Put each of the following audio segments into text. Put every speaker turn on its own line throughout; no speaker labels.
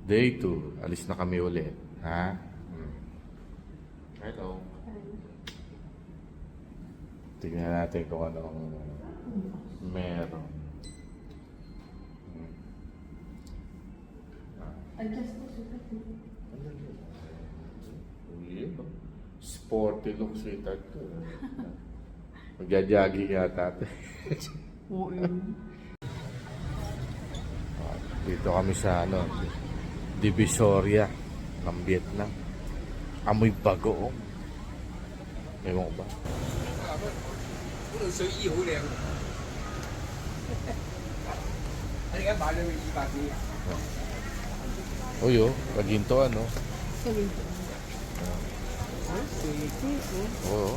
Day 2. Alis na kami ulit. Ha? Hello. Tingnan natin kung anong meron. Sporty look sweetheart ko. Magja-jogging yata ito. Dito kami sa Divisoria ng Vietnam. Amoy bagoong. Ewan ko ba? Uy, kaginto ano? Oo.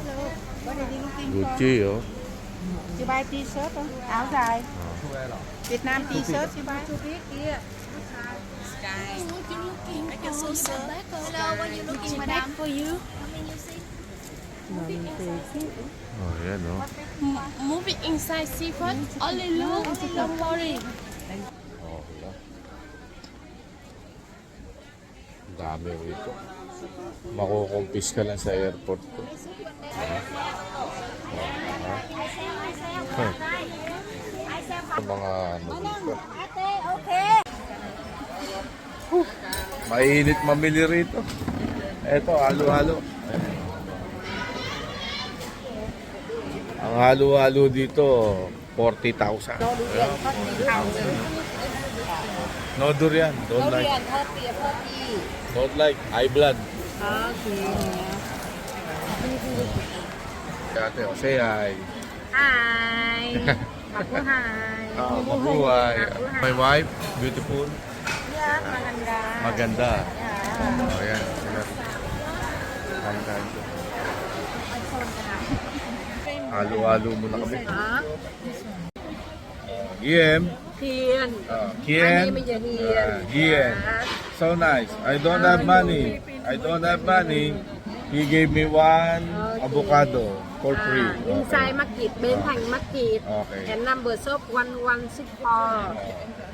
Gucci,
Chị bay t-shirt không? Áo dài. Việt Nam t-shirt chị bay. Sky.
Make it so sad. Hello, what are you looking, madam? For you.
Oh, yan,
Moving inside seafood. Only look. Don't worry.
Oh, yan. Ang dami rito. Makukumpis ka lang sa airport ko. Mga dito. Mainit mamili rito. Eto, halo-halo. Ang halo-halo dito, 40,000. No durian. Don't like. Don't like. High blood. Ate, say hi.
Hi. Mabuhay.
Mabuhay. My wife, beautiful.
Yeah, maganda.
Maganda.
Yeah.
Oh, yan. Kain-kain ko. Halo-halo muna kami. Giem.
Hiền.
Kien.
Anh em bây giờ hiền.
Gien. So nice. I don't have money. I don't have money. He gave me one avocado for free.
Inside market, bên thành market.
Okay.
And number shop 1164.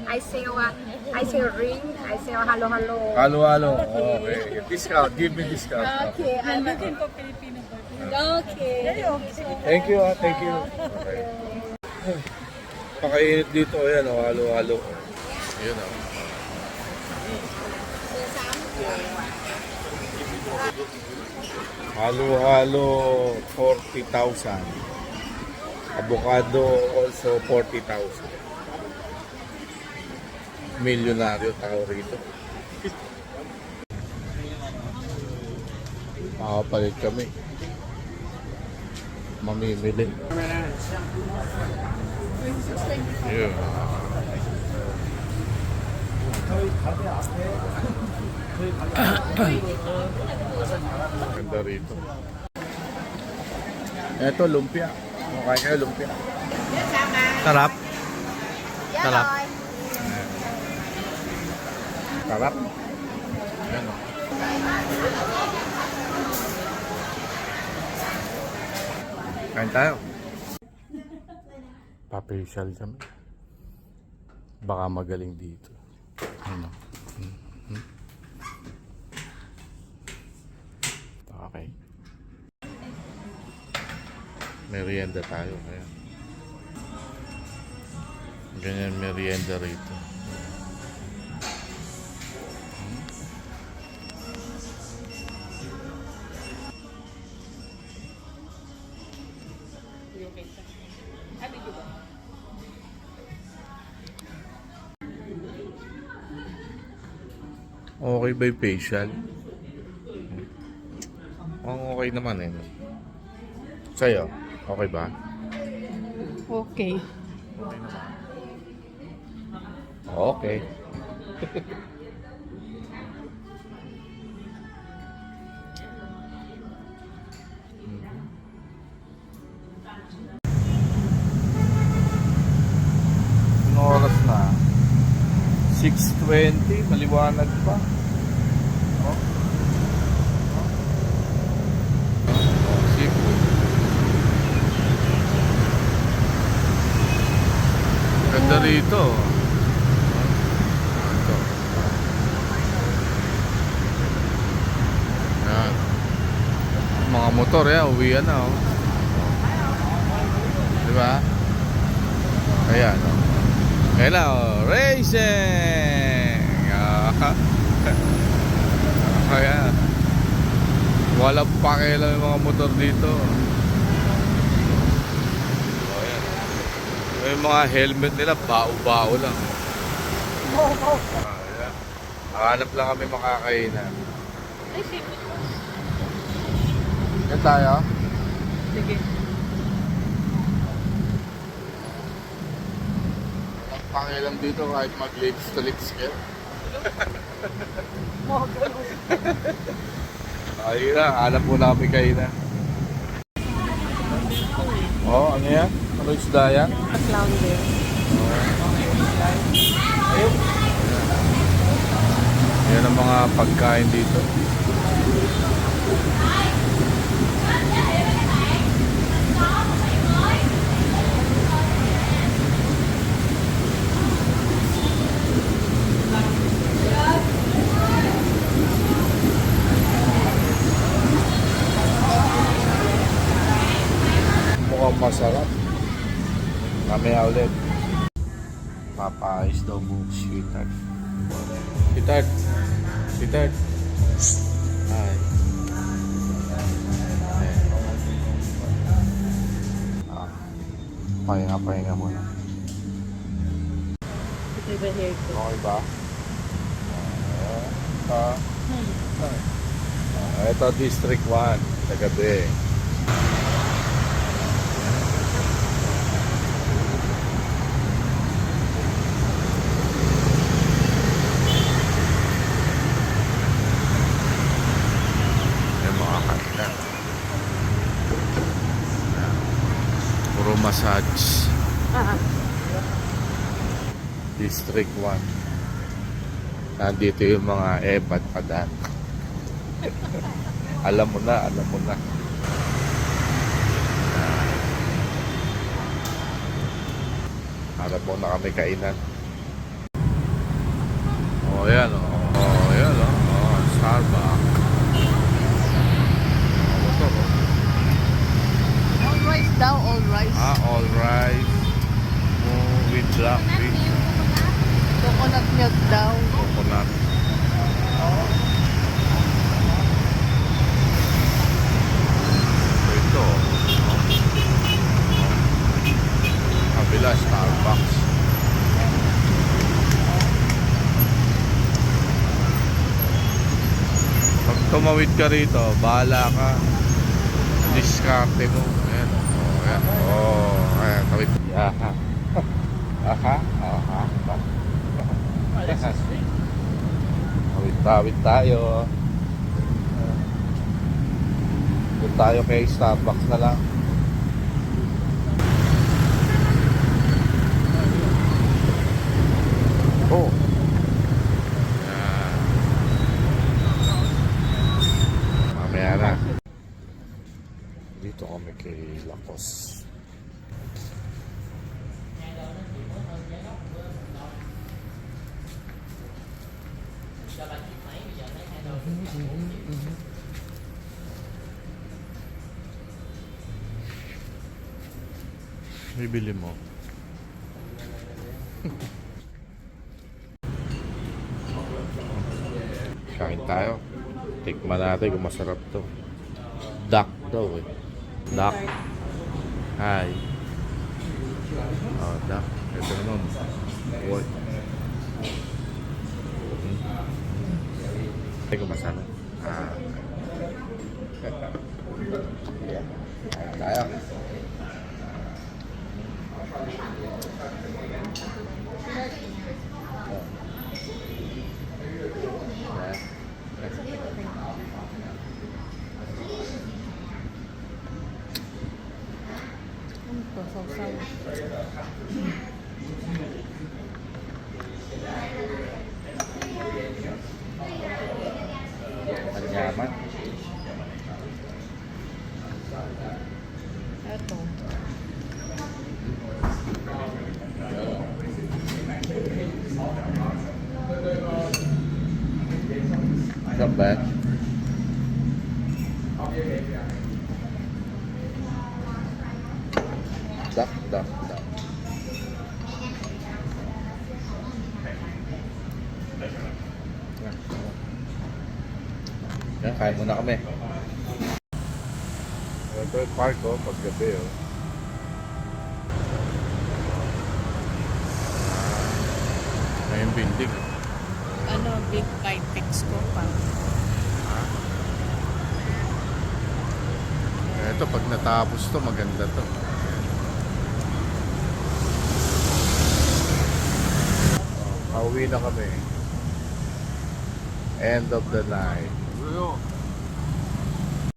I sell ring. I sell hello hello.
Halo-halo. Okay. Discount. Give me discount.
Okay, I'm looking for Filipino burger. Okay.
Thank you. Thank you. Okay. Pakainit dito. Ayan, halo-halo. Ayan, Halo-halo, 40,000. Avocado also 40,000. Milyonaryo tao rito. Makapalit kami. Mamimili. Yeah. Ganda rito. Ito, lumpia. Mukha kayo lumpia. Sarap. Sarap. Sarap. Ayan, kain tayo. Papasyal kami. Baka magaling dito. Ano? Okay. Merienda tayo. Ayan. Ganyan merienda rito. Okay ba yung facial? Okay naman eh. Sa'yo, okay ba?
Okay.
Okay. Anong oras na? 6:20, maliwanag pa. Seafood. Ganda rito. Ito. motor yan, uwian na oh. Diba? Ayan oh. Kailan oh, racing! Ayan. Walang pakialam yung mga motor dito. Ayan. Yung mga helmet nila, bao-bao lang. Ayan. Nakahanap lang kami makakainan. Yan tayo?
Sige.
Walang pakialam dito kahit mag-lips to lips ka. Ayun na, hanap muna kami kainan. Oh, ano yan? Ano isda yan?
Clown din.
Yan ang mga pagkain dito. Mukhang masarap. Mamaya ulit. Papayos daw buhok si Sweetheart. Sweetheart. Sweetheart. Hi. Pahinga muna.
Ito ba hair ko?
Okay ba? Ito District 1 sa gabi. May mga kanila. Puro massage. District 1. Nandito yung mga ebat padan. Alam mo na. Harap mo na kami kainan. Oh, yan oh. Oh, yan oh. Oh, Starbucks. Ano to?
All rice daw, all rice.
All rice. With black fish.
Coconut milk daw.
Coconut. Ito. Kabila, Starbucks. Pag tumawid ka rito, bahala ka. Diskarte mo. Ayan. Oh, ayan. Oh, ayan. Tawid. Aha. Aha. Aha. Tawid tayo. Doon tayo kay Starbucks na lang. Oh. Mamaya na. Dito kami kay Lacos. Bibili mo. Kain tayo. Tikman natin kung masarap to. Duck daw eh. Duck. Hi. Oh, duck. Ito naman. What? Ito kung masarap. Kain tayo. Anyaman.
Ito.
Not bad. Ayan, kain muna kami. Ito yung park oh, paggabi oh. May yung building.
Ano, big Vitex ko pa.
Ito, pag natapos to, maganda to. Pauwi na kami. End of the night.